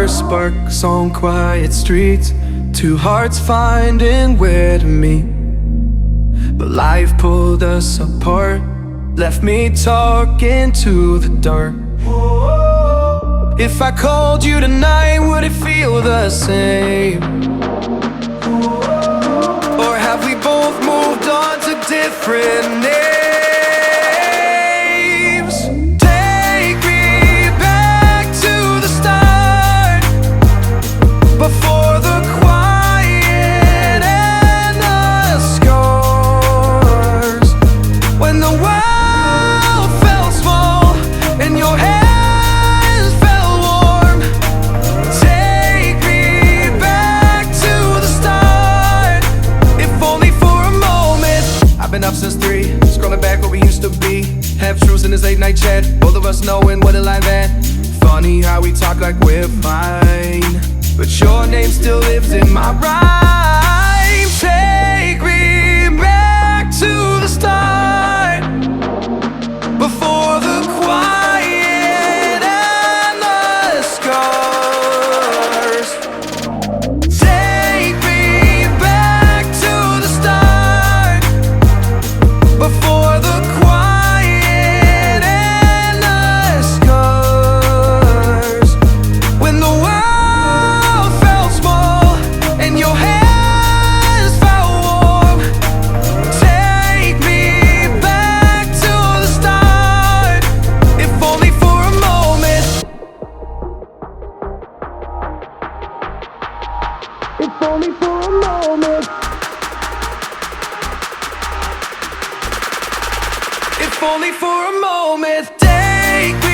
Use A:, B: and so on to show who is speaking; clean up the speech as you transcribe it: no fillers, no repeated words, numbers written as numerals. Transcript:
A: first sparks on quiet streets, two hearts finding where to meet. But life pulled us apart, left me talking to the dark. If I called you tonight, would it feel the same? Or have we both moved on to different names? Take me back to the start, before the quiet and the scars, when the world felt small and your hands felt warm. Take me back to the start, if only for a moment. I've been up since 3, scrolling back where we used to be. Half truths in this late night chat, both of us knowing what a life at. Funny how we talk like we're fine, but your name still lives in my rhyme. Take me back to the start, before the quiet and the scars. Take me back to the start, before the quiet and the scars, when the world felt small and your hands felt warm. Take me back to the start, if only for a moment. If only for a moment. If only for a moment. Take me